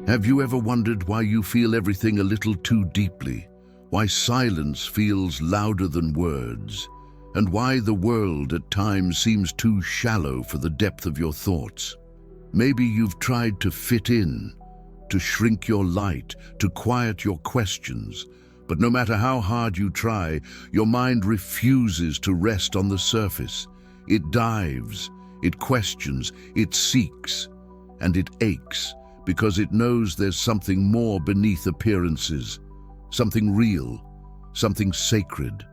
Have you ever wondered why you feel everything a little too deeply? Why silence feels louder than words? And why the world at times seems too shallow for the depth of your thoughts? Maybe you've tried to fit in, to shrink your light, to quiet your questions. But no matter how hard you try, your mind refuses to rest on the surface. It dives, it questions, it seeks, and it aches, because it knows there's something more beneath appearances, something real, something sacred.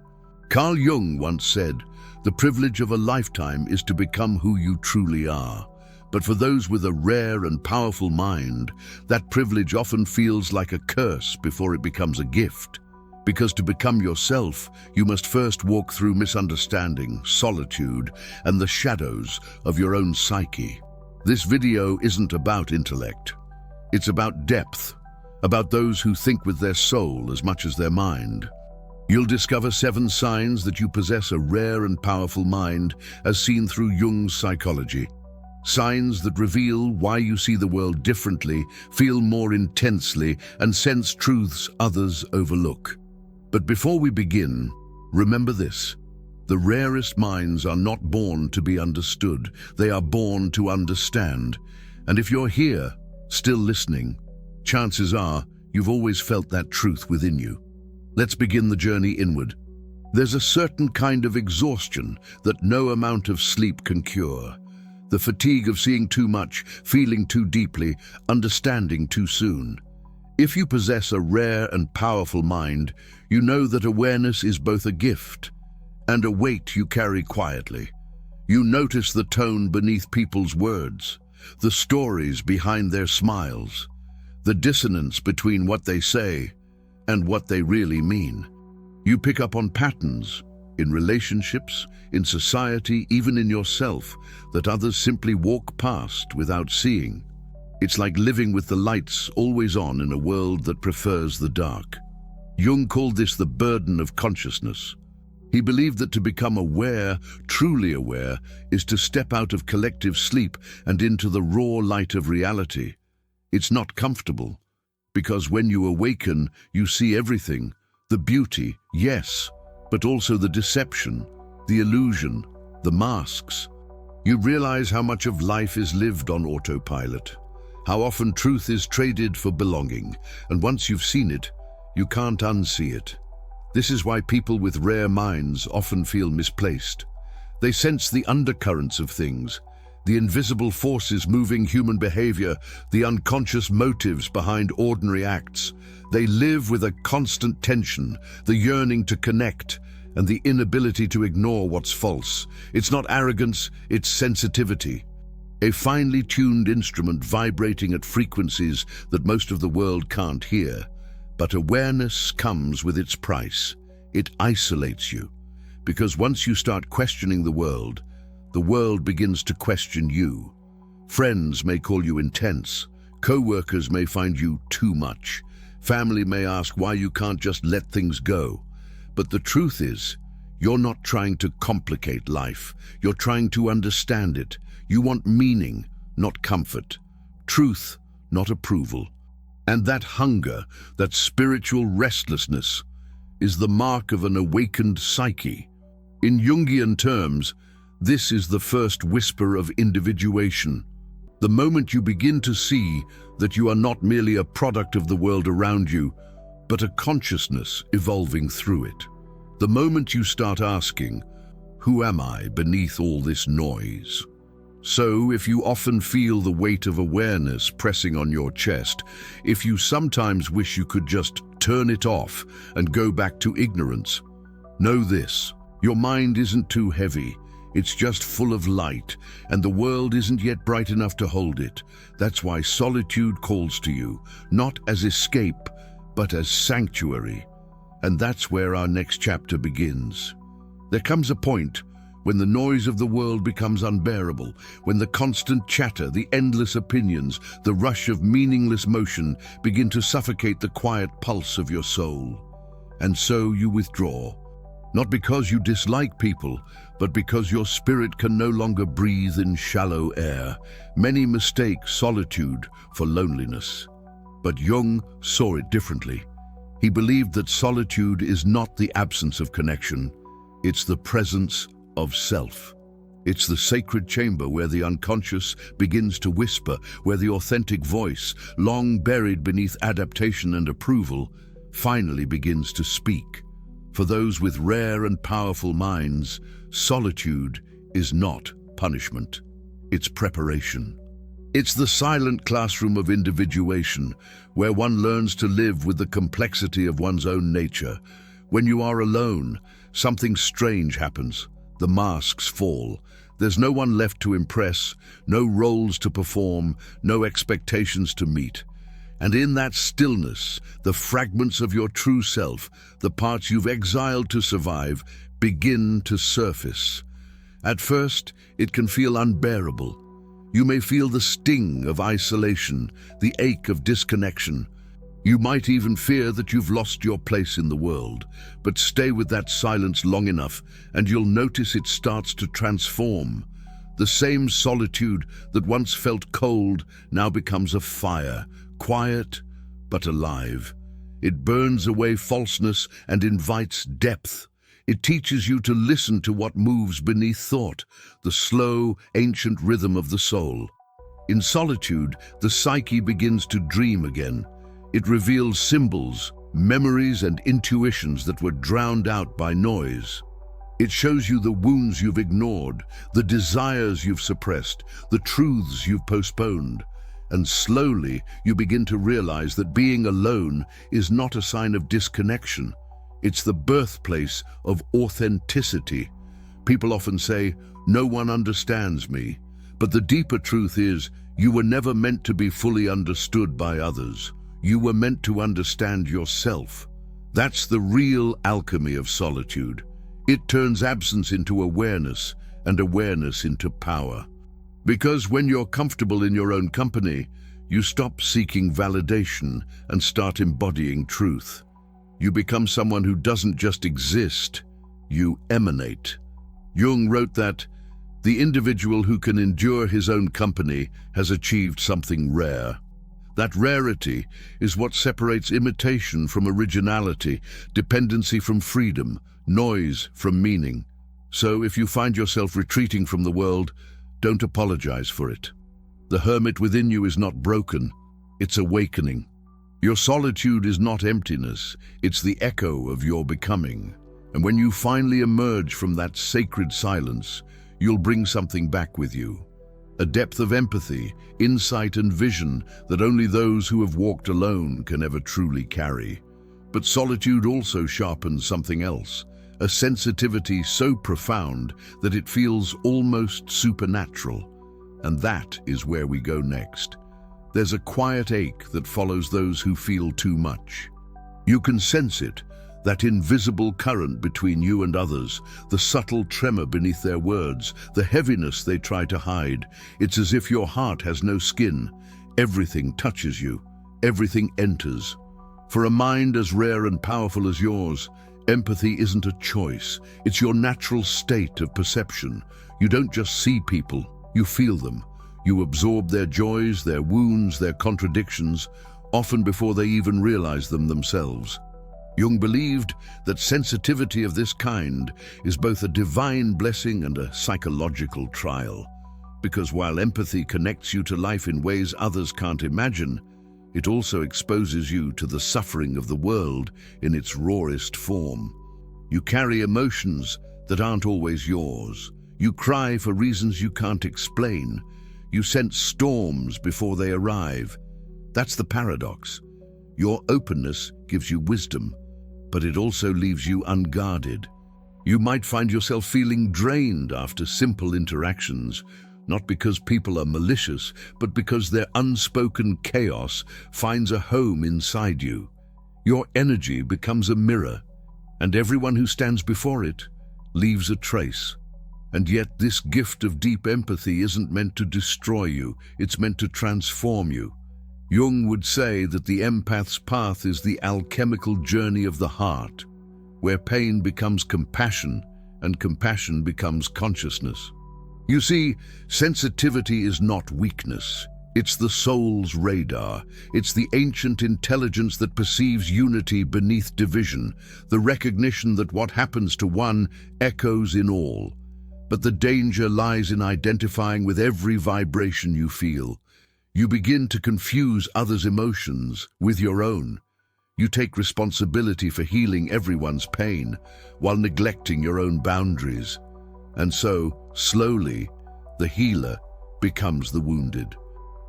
Carl Jung once said, "The privilege of a lifetime is to become who you truly are." But for those with a rare and powerful mind, that privilege often feels like a curse before it becomes a gift. Because to become yourself, you must first walk through misunderstanding, solitude, and the shadows of your own psyche. This video isn't about intellect. It's about depth, about those who think with their soul as much as their mind. You'll discover 7 signs that you possess a rare and powerful mind, as seen through Jung's psychology. Signs that reveal why you see the world differently, feel more intensely, and sense truths others overlook. But before we begin, remember this: the rarest minds are not born to be understood, they are born to understand. And if you're here, still listening, chances are you've always felt that truth within you. Let's begin the journey inward. There's a certain kind of exhaustion that no amount of sleep can cure. The fatigue of seeing too much, feeling too deeply, understanding too soon. If you possess a rare and powerful mind, you know that awareness is both a gift and a weight you carry quietly. You notice the tone beneath people's words, the stories behind their smiles, the dissonance between what they say and what they really mean. You pick up on patterns in relationships, in society, even in yourself, that others simply walk past without seeing. It's like living with the lights always on in a world that prefers the dark. Jung called this the burden of consciousness. He believed that to become aware, truly aware, is to step out of collective sleep and into the raw light of reality. It's not comfortable, because when you awaken, you see everything, the beauty, yes, but also the deception, the illusion, the masks. You realize how much of life is lived on autopilot, how often truth is traded for belonging, and once you've seen it, you can't unsee it. This is why people with rare minds often feel misplaced. They sense the undercurrents of things, the invisible forces moving human behavior, the unconscious motives behind ordinary acts. They live with a constant tension, the yearning to connect, and the inability to ignore what's false. It's not arrogance, it's sensitivity. A finely tuned instrument vibrating at frequencies that most of the world can't hear. But awareness comes with its price. It isolates you, because once you start questioning the world begins to question you. Friends may call you intense, co-workers may find you too much, family may ask why you can't just let things go. But the truth is, you're not trying to complicate life, you're trying to understand it. You want meaning, not comfort, truth, not approval. And that hunger, that spiritual restlessness, is the mark of an awakened psyche. In Jungian terms, this is the first whisper of individuation. The moment you begin to see that you are not merely a product of the world around you, but a consciousness evolving through it. The moment you start asking, who am I beneath all this noise? So, if you often feel the weight of awareness pressing on your chest, if you sometimes wish you could just turn it off and go back to ignorance, know this: your mind isn't too heavy, it's just full of light, and the world isn't yet bright enough to hold it. That's why solitude calls to you, not as escape, but as sanctuary. And that's where our next chapter begins. There comes a point when the noise of the world becomes unbearable, when the constant chatter, the endless opinions, the rush of meaningless motion begin to suffocate the quiet pulse of your soul. And so you withdraw, not because you dislike people, but because your spirit can no longer breathe in shallow air. Many mistake solitude for loneliness. But Jung saw it differently. He believed that solitude is not the absence of connection, it's the presence of self. It's the sacred chamber where the unconscious begins to whisper, where the authentic voice, long buried beneath adaptation and approval, finally begins to speak. For those with rare and powerful minds, solitude is not punishment. It's preparation. It's the silent classroom of individuation, where one learns to live with the complexity of one's own nature. When you are alone, something strange happens. The masks fall. There's no one left to impress, no roles to perform, no expectations to meet. And in that stillness, the fragments of your true self, the parts you've exiled to survive, begin to surface. At first, it can feel unbearable. You may feel the sting of isolation, the ache of disconnection. You might even fear that you've lost your place in the world, but stay with that silence long enough and you'll notice it starts to transform. The same solitude that once felt cold now becomes a fire, quiet but alive. It burns away falseness and invites depth. It teaches you to listen to what moves beneath thought, the slow, ancient rhythm of the soul. In solitude, the psyche begins to dream again. It reveals symbols, memories, and intuitions that were drowned out by noise. It shows you the wounds you've ignored, the desires you've suppressed, the truths you've postponed. And slowly, you begin to realize that being alone is not a sign of disconnection. It's the birthplace of authenticity. People often say, "No one understands me." But the deeper truth is, you were never meant to be fully understood by others. You were meant to understand yourself. That's the real alchemy of solitude. It turns absence into awareness and awareness into power. Because when you're comfortable in your own company, you stop seeking validation and start embodying truth. You become someone who doesn't just exist, you emanate. Jung wrote that the individual who can endure his own company has achieved something rare. That rarity is what separates imitation from originality, dependency from freedom, noise from meaning. So if you find yourself retreating from the world, don't apologize for it. The hermit within you is not broken, it's awakening. Your solitude is not emptiness, it's the echo of your becoming. And when you finally emerge from that sacred silence, you'll bring something back with you. A depth of empathy, insight and vision that only those who have walked alone can ever truly carry. But solitude also sharpens something else, a sensitivity so profound that it feels almost supernatural. And that is where we go next. There's a quiet ache that follows those who feel too much. You can sense it, that invisible current between you and others, the subtle tremor beneath their words, the heaviness they try to hide. It's as if your heart has no skin. Everything touches you, everything enters. For a mind as rare and powerful as yours, empathy isn't a choice. It's your natural state of perception. You don't just see people, you feel them. You absorb their joys, their wounds, their contradictions, often before they even realize them themselves. Jung believed that sensitivity of this kind is both a divine blessing and a psychological trial. Because while empathy connects you to life in ways others can't imagine, it also exposes you to the suffering of the world in its rawest form. You carry emotions that aren't always yours. You cry for reasons you can't explain. You sense storms before they arrive. That's the paradox. Your openness gives you wisdom, but it also leaves you unguarded. You might find yourself feeling drained after simple interactions, not because people are malicious, but because their unspoken chaos finds a home inside you. Your energy becomes a mirror, and everyone who stands before it leaves a trace. And yet this gift of deep empathy isn't meant to destroy you, it's meant to transform you. Jung would say that the empath's path is the alchemical journey of the heart, where pain becomes compassion and compassion becomes consciousness. You see, sensitivity is not weakness, It's the soul's radar. It's the ancient intelligence that perceives unity beneath division, the recognition that what happens to one echoes in all. But the danger lies in identifying with every vibration you feel. You begin to confuse others' emotions with your own. You take responsibility for healing everyone's pain while neglecting your own boundaries. And so, slowly, the healer becomes the wounded.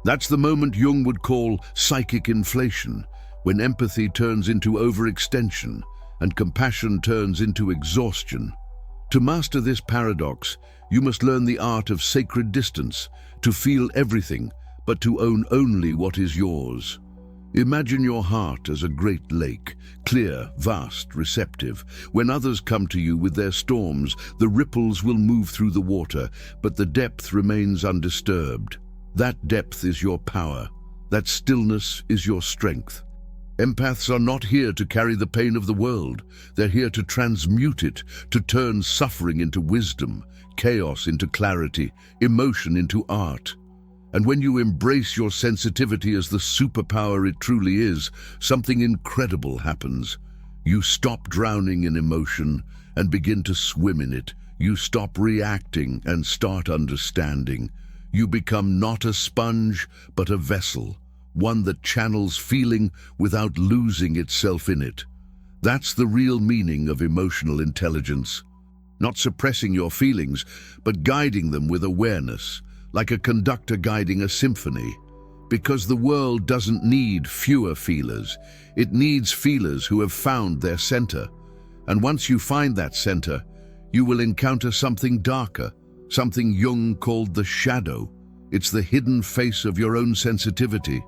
That's the moment Jung would call psychic inflation, when empathy turns into overextension and compassion turns into exhaustion. To master this paradox, you must learn the art of sacred distance, to feel everything, but to own only what is yours. Imagine your heart as a great lake, clear, vast, receptive. When others come to you with their storms, the ripples will move through the water, but the depth remains undisturbed. That depth is your power. That stillness is your strength. Empaths are not here to carry the pain of the world. They're here to transmute it, to turn suffering into wisdom, chaos into clarity, emotion into art. And when you embrace your sensitivity as the superpower it truly is, something incredible happens. You stop drowning in emotion and begin to swim in it. You stop reacting and start understanding. You become not a sponge, but a vessel, one that channels feeling without losing itself in it. That's the real meaning of emotional intelligence. Not suppressing your feelings, but guiding them with awareness, like a conductor guiding a symphony. Because the world doesn't need fewer feelers. It needs feelers who have found their center. And once you find that center, you will encounter something darker, something Jung called the shadow. It's the hidden face of your own sensitivity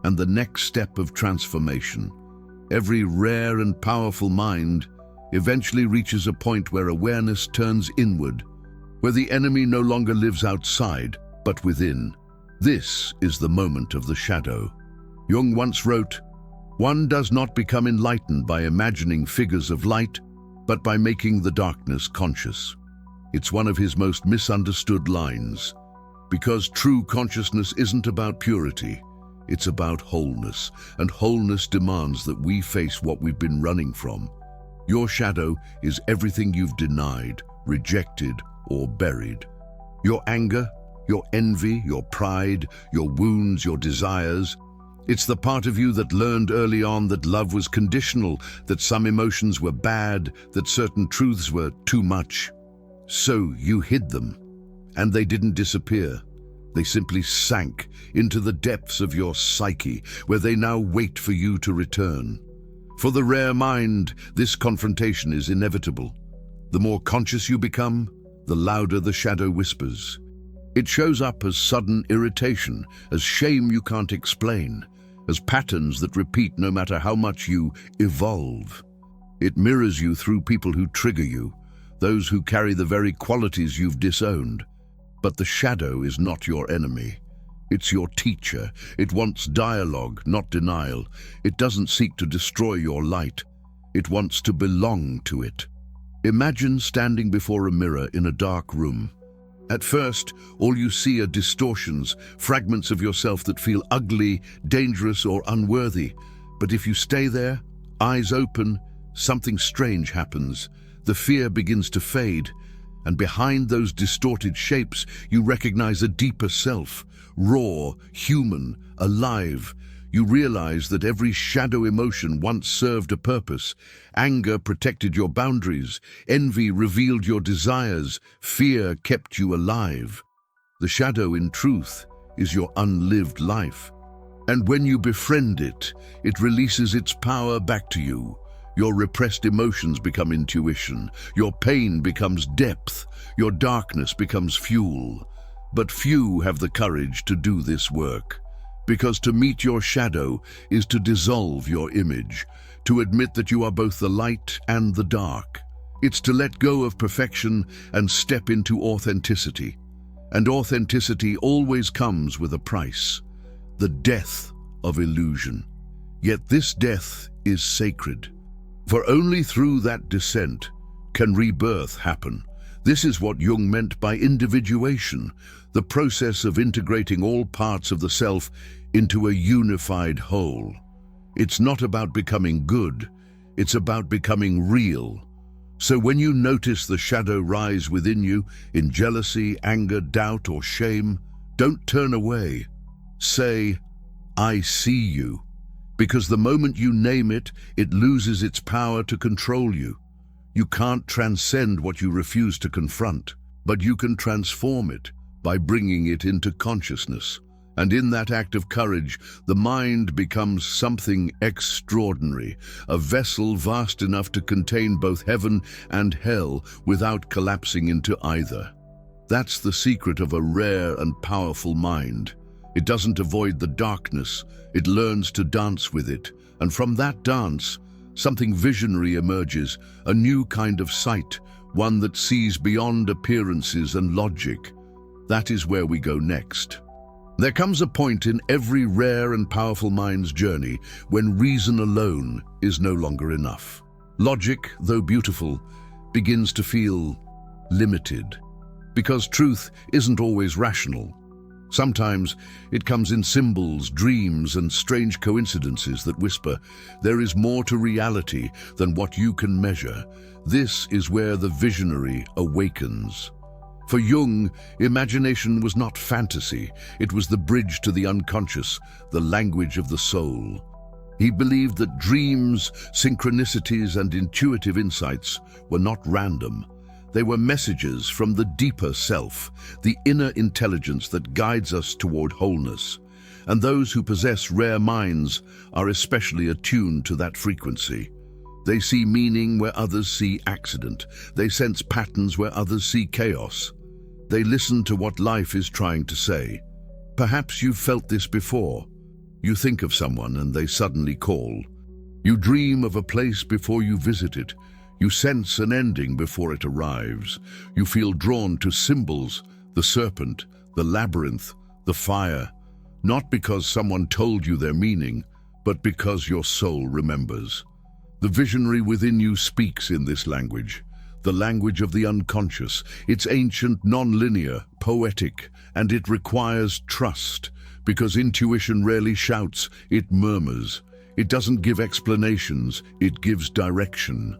and the next step of transformation. Every rare and powerful mind eventually reaches a point where awareness turns inward, where the enemy no longer lives outside, but within. This is the moment of the shadow. Jung once wrote, "One does not become enlightened by imagining figures of light, but by making the darkness conscious." It's one of his most misunderstood lines, because true consciousness isn't about purity, it's about wholeness, and wholeness demands that we face what we've been running from. Your shadow is everything you've denied, rejected, or buried. Your anger, your envy, your pride, your wounds, your desires. It's the part of you that learned early on that love was conditional, that some emotions were bad, that certain truths were too much. So you hid them, and they didn't disappear. They simply sank into the depths of your psyche, where they now wait for you to return. For the rare mind, this confrontation is inevitable. The more conscious you become, the louder the shadow whispers. It shows up as sudden irritation, as shame you can't explain, as patterns that repeat no matter how much you evolve. It mirrors you through people who trigger you, those who carry the very qualities you've disowned. But the shadow is not your enemy. It's your teacher. It wants dialogue, not denial. It doesn't seek to destroy your light. It wants to belong to it. Imagine standing before a mirror in a dark room. At first, all you see are distortions, fragments of yourself that feel ugly, dangerous, or unworthy. But if you stay there, eyes open, something strange happens. The fear begins to fade, and behind those distorted shapes, you recognize a deeper self, raw, human, alive. You realize that every shadow emotion once served a purpose. Anger protected your boundaries, envy revealed your desires, fear kept you alive. The shadow, in truth, is your unlived life. And when you befriend it, it releases its power back to you. Your repressed emotions become intuition, your pain becomes depth, your darkness becomes fuel. But few have the courage to do this work, because to meet your shadow is to dissolve your image, to admit that you are both the light and the dark. It's to let go of perfection and step into authenticity. And authenticity always comes with a price, the death of illusion. Yet this death is sacred. For only through that descent can rebirth happen. This is what Jung meant by individuation, the process of integrating all parts of the self into a unified whole. It's not about becoming good, it's about becoming real. So when you notice the shadow rise within you in jealousy, anger, doubt, or shame, don't turn away. Say, "I see you." Because the moment you name it, it loses its power to control you. You can't transcend what you refuse to confront, but you can transform it by bringing it into consciousness. And in that act of courage, the mind becomes something extraordinary, a vessel vast enough to contain both heaven and hell without collapsing into either. That's the secret of a rare and powerful mind. It doesn't avoid the darkness, it learns to dance with it. And from that dance, something visionary emerges, a new kind of sight, one that sees beyond appearances and logic. That is where we go next. There comes a point in every rare and powerful mind's journey when reason alone is no longer enough. Logic, though beautiful, begins to feel limited, because truth isn't always rational. Sometimes it comes in symbols, dreams, and strange coincidences that whisper, there is more to reality than what you can measure. This is where the visionary awakens. For Jung, imagination was not fantasy, it was the bridge to the unconscious, the language of the soul. He believed that dreams, synchronicities, and intuitive insights were not random. They were messages from the deeper self, the inner intelligence that guides us toward wholeness. And those who possess rare minds are especially attuned to that frequency. They see meaning where others see accident. They sense patterns where others see chaos. They listen to what life is trying to say. Perhaps you've felt this before. You think of someone and they suddenly call. You dream of a place before you visit it. You sense an ending before it arrives. You feel drawn to symbols, the serpent, the labyrinth, the fire, not because someone told you their meaning, but because your soul remembers. The visionary within you speaks in this language, the language of the unconscious. It's ancient, non-linear, poetic, and it requires trust, because intuition rarely shouts, it murmurs. It doesn't give explanations, it gives direction.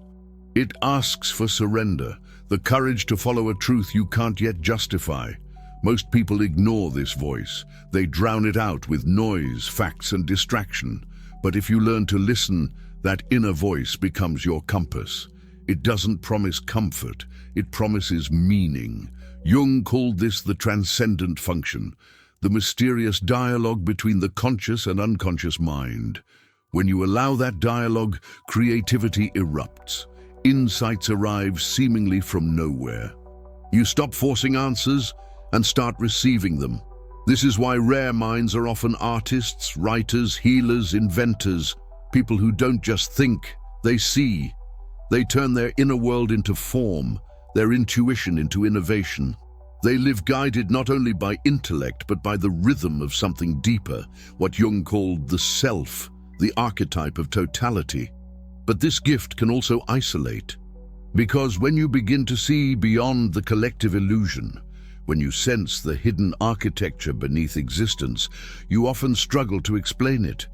It asks for surrender, the courage to follow a truth you can't yet justify. Most people ignore this voice. They drown it out with noise, facts, and distraction. But if you learn to listen, that inner voice becomes your compass. It doesn't promise comfort, it promises meaning. Jung called this the transcendent function, the mysterious dialogue between the conscious and unconscious mind. When you allow that dialogue, creativity erupts. Insights arrive seemingly from nowhere. You stop forcing answers and start receiving them. This is why rare minds are often artists, writers, healers, inventors, people who don't just think, they see. They turn their inner world into form, their intuition into innovation. They live guided not only by intellect, but by the rhythm of something deeper, what Jung called the self, the archetype of totality. But this gift can also isolate, because when you begin to see beyond the collective illusion, when you sense the hidden architecture beneath existence, you often struggle to explain it.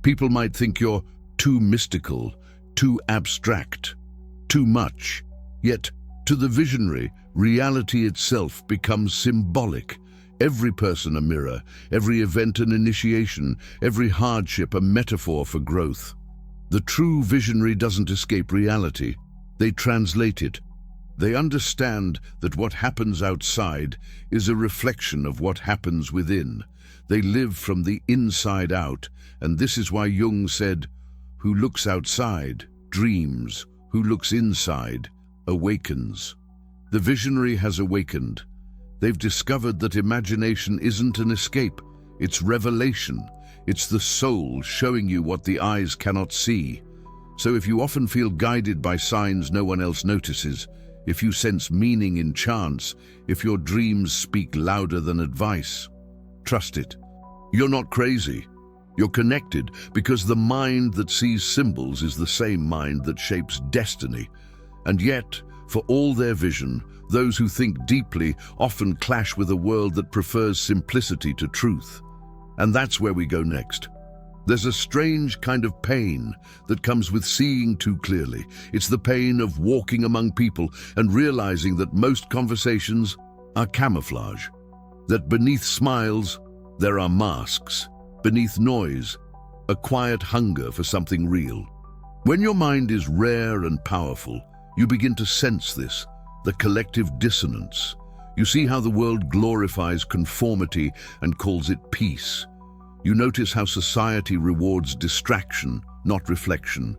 People might think you're too mystical, too abstract, too much. Yet, to the visionary, reality itself becomes symbolic. Every person a mirror, every event an initiation, every hardship a metaphor for growth. The true visionary doesn't escape reality. They translate it. They understand that what happens outside is a reflection of what happens within. They live from the inside out, and this is why Jung said, "Who looks outside dreams, who looks inside awakens." The visionary has awakened. They've discovered that imagination isn't an escape, it's revelation. It's the soul showing you what the eyes cannot see. So if you often feel guided by signs no one else notices, if you sense meaning in chance, if your dreams speak louder than advice, trust it. You're not crazy. You're connected, because the mind that sees symbols is the same mind that shapes destiny. And yet, For all their vision, those who think deeply often clash with a world that prefers simplicity to truth. And that's where we go next. There's a strange kind of pain that comes with seeing too clearly. It's the pain of walking among people and realizing that most conversations are camouflage. That beneath smiles, there are masks. Beneath noise, a quiet hunger for something real. When your mind is rare and powerful, you begin to sense this, the collective dissonance. You see how the world glorifies conformity and calls it peace. You notice how society rewards distraction, not reflection.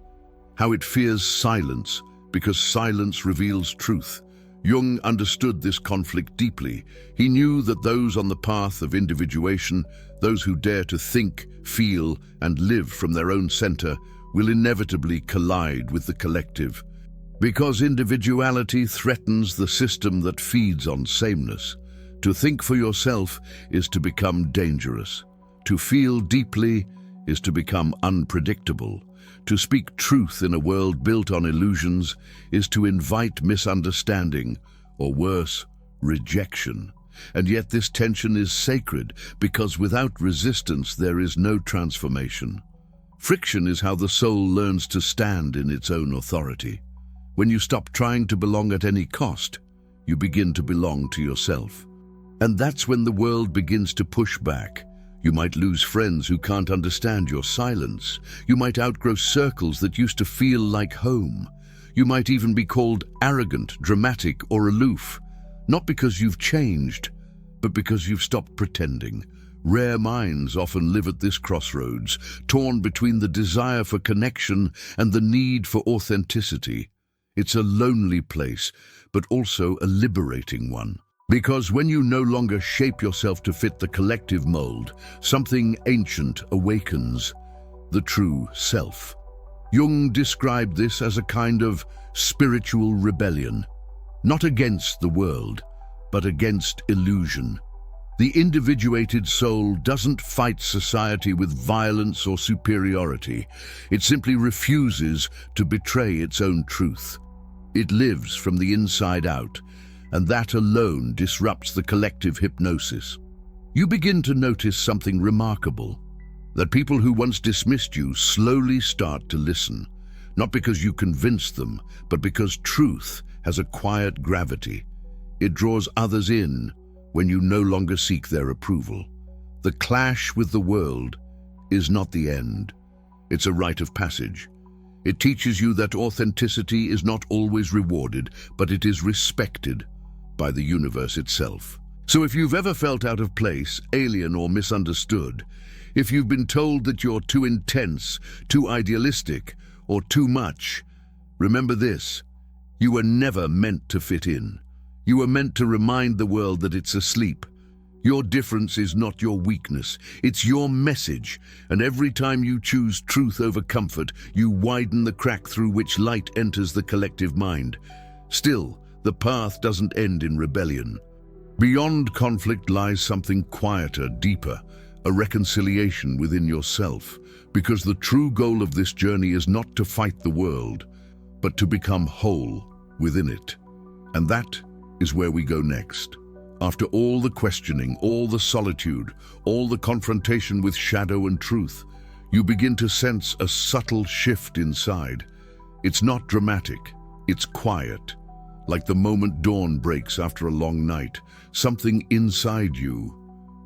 How it fears silence, because silence reveals truth. Jung understood this conflict deeply. He knew that those on the path of individuation, those who dare to think, feel, and live from their own center, will inevitably collide with the collective. Because individuality threatens the system that feeds on sameness. To think for yourself is to become dangerous. To feel deeply is to become unpredictable. To speak truth in a world built on illusions is to invite misunderstanding, or worse, rejection. And yet this tension is sacred, because without resistance there is no transformation. Friction is how the soul learns to stand in its own authority. When you stop trying to belong at any cost, you begin to belong to yourself. And that's when the world begins to push back. You might lose friends who can't understand your silence. You might outgrow circles that used to feel like home. You might even be called arrogant, dramatic, or aloof. Not because you've changed, but because you've stopped pretending. Rare minds often live at this crossroads, torn between the desire for connection and the need for authenticity. It's a lonely place, but also a liberating one. Because when you no longer shape yourself to fit the collective mold, something ancient awakens, the true self. Jung described this as a kind of spiritual rebellion, not against the world, but against illusion. The individuated soul doesn't fight society with violence or superiority. It simply refuses to betray its own truth. It lives from the inside out, and that alone disrupts the collective hypnosis. You begin to notice something remarkable, that people who once dismissed you slowly start to listen, not because you convinced them, but because truth has a quiet gravity. It draws others in when you no longer seek their approval. The clash with the world is not the end. It's a rite of passage. It teaches you that authenticity is not always rewarded, but it is respected by the universe itself. So if you've ever felt out of place, alien, or misunderstood, if you've been told that you're too intense, too idealistic, or too much, remember this: you were never meant to fit in. You were meant to remind the world that it's asleep. Your difference is not your weakness, it's your message, and every time you choose truth over comfort, you widen the crack through which light enters the collective mind. Still, the path doesn't end in rebellion. Beyond conflict lies something quieter, deeper, a reconciliation within yourself, because the true goal of this journey is not to fight the world, but to become whole within it. And that is where we go next. After all the questioning, all the solitude, all the confrontation with shadow and truth, you begin to sense a subtle shift inside. It's not dramatic, it's quiet. Like the moment dawn breaks after a long night, something inside you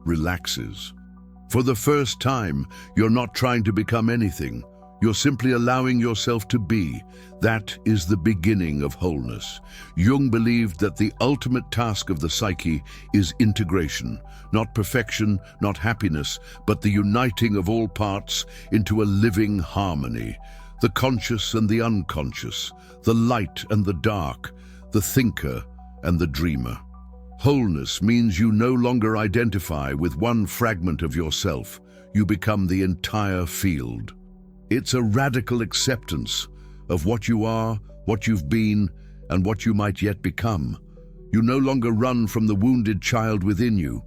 relaxes. For the first time, you're not trying to become anything. You're simply allowing yourself to be. That is the beginning of wholeness. Jung believed that the ultimate task of the psyche is integration, not perfection, not happiness, but the uniting of all parts into a living harmony. The conscious and the unconscious, the light and the dark, the thinker and the dreamer. Wholeness means you no longer identify with one fragment of yourself. You become the entire field. It's a radical acceptance of what you are, what you've been, and what you might yet become. You no longer run from the wounded child within you.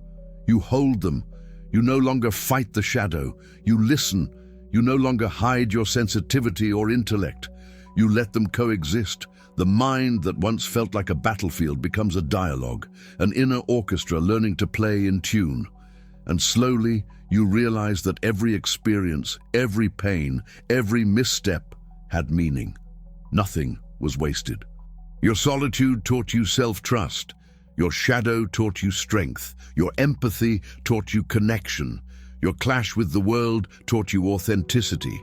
You hold them. You no longer fight the shadow. You listen. You no longer hide your sensitivity or intellect. You let them coexist. The mind that once felt like a battlefield becomes a dialogue, an inner orchestra learning to play in tune. And slowly, you realize that every experience, every pain, every misstep had meaning. Nothing was wasted. Your solitude taught you self-trust. Your shadow taught you strength. Your empathy taught you connection. Your clash with the world taught you authenticity.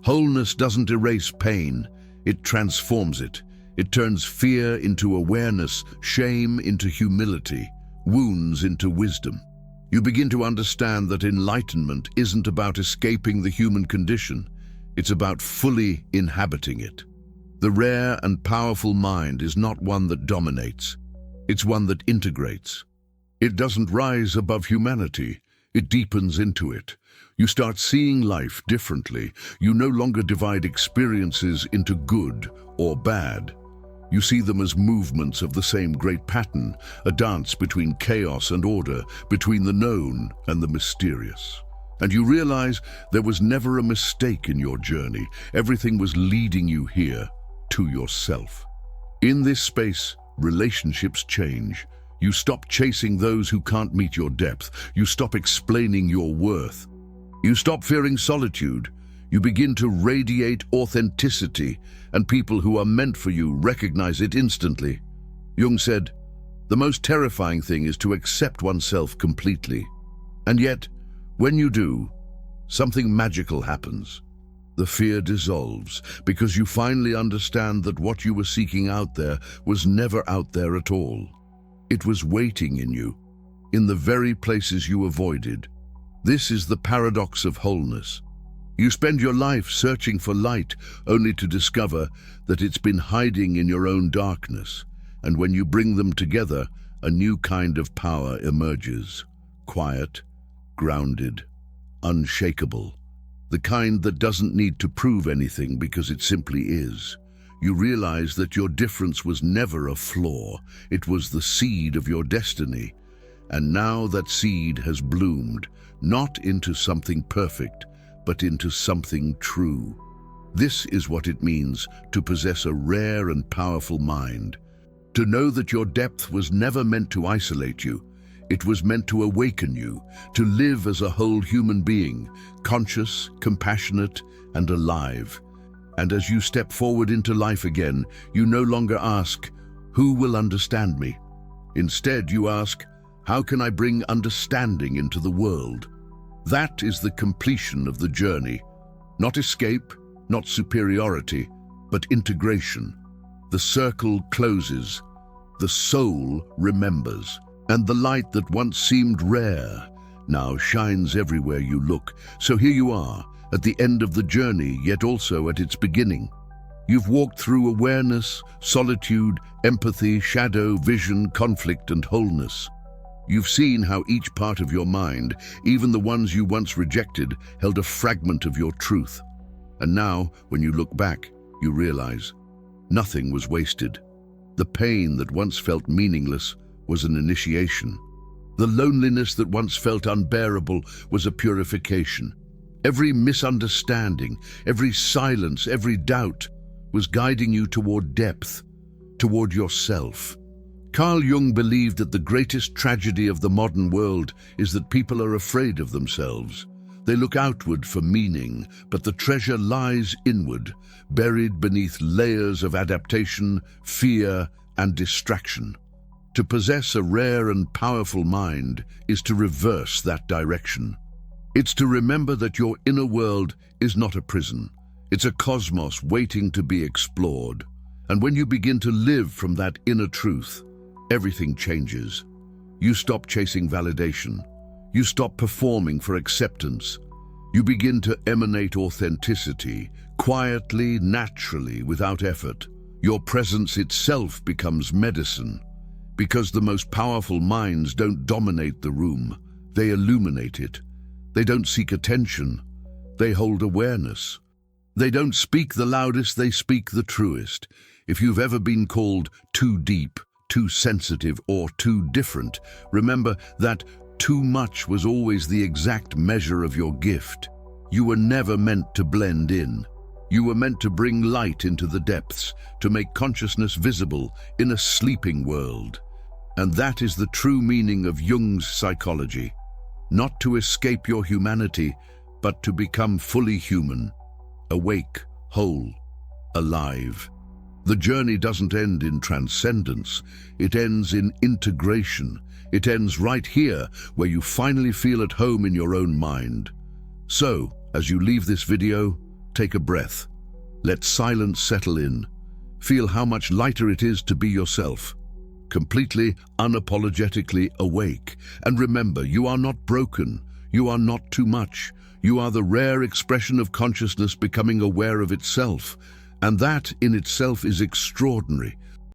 Wholeness doesn't erase pain, it transforms it. It turns fear into awareness, shame into humility, wounds into wisdom. You begin to understand that enlightenment isn't about escaping the human condition, it's about fully inhabiting it. The rare and powerful mind is not one that dominates, it's one that integrates. It doesn't rise above humanity, it deepens into it. You start seeing life differently. You no longer divide experiences into good or bad. You see them as movements of the same great pattern, a dance between chaos and order, between the known and the mysterious. And you realize there was never a mistake in your journey. Everything was leading you here, to yourself. In this space, relationships change. You stop chasing those who can't meet your depth. You stop explaining your worth. You stop fearing solitude. You begin to radiate authenticity, and people who are meant for you recognize it instantly. Jung said, "The most terrifying thing is to accept oneself completely." And yet, when you do, something magical happens. The fear dissolves because you finally understand that what you were seeking out there was never out there at all. It was waiting in you, in the very places you avoided. This is the paradox of wholeness. You spend your life searching for light, only to discover that it's been hiding in your own darkness. And when you bring them together, a new kind of power emerges. Quiet, grounded, unshakable. The kind that doesn't need to prove anything because it simply is. You realize that your difference was never a flaw. It was the seed of your destiny. And now that seed has bloomed, not into something perfect, but into something true. This is what it means to possess a rare and powerful mind. To know that your depth was never meant to isolate you. It was meant to awaken you, to live as a whole human being, conscious, compassionate, and alive. And as you step forward into life again, you no longer ask, "Who will understand me?" Instead, you ask, "How can I bring understanding into the world?" That is the completion of the journey. Not escape, not superiority, but integration. The circle closes, the soul remembers, and the light that once seemed rare now shines everywhere you look. So here you are, at the end of the journey, yet also at its beginning. You've walked through awareness, solitude, empathy, shadow, vision, conflict, and wholeness. You've seen how each part of your mind, even the ones you once rejected, held a fragment of your truth. And now, when you look back, you realize nothing was wasted. The pain that once felt meaningless was an initiation. The loneliness that once felt unbearable was a purification. Every misunderstanding, every silence, every doubt was guiding you toward depth, toward yourself. Carl Jung believed that the greatest tragedy of the modern world is that people are afraid of themselves. They look outward for meaning, but the treasure lies inward, buried beneath layers of adaptation, fear, and distraction. To possess a rare and powerful mind is to reverse that direction. It's to remember that your inner world is not a prison. It's a cosmos waiting to be explored. And when you begin to live from that inner truth, everything changes. You stop chasing validation. You stop performing for acceptance. You begin to emanate authenticity, quietly, naturally, without effort. Your presence itself becomes medicine. Because the most powerful minds don't dominate the room, they illuminate it. They don't seek attention, they hold awareness. They don't speak the loudest, they speak the truest. If you've ever been called too deep, too sensitive, or too different, remember that too much was always the exact measure of your gift. You were never meant to blend in. You were meant to bring light into the depths, to make consciousness visible in a sleeping world. And that is the true meaning of Jung's psychology. Not to escape your humanity, but to become fully human, awake, whole, alive. The journey doesn't end in transcendence, it ends in integration. It ends right here, where you finally feel at home in your own mind. So, as you leave this video, take a breath. Let silence settle in. Feel how much lighter it is to be yourself. Completely, unapologetically awake. And remember, you are not broken. You are not too much. You are the rare expression of consciousness becoming aware of itself. And that in itself is extraordinary.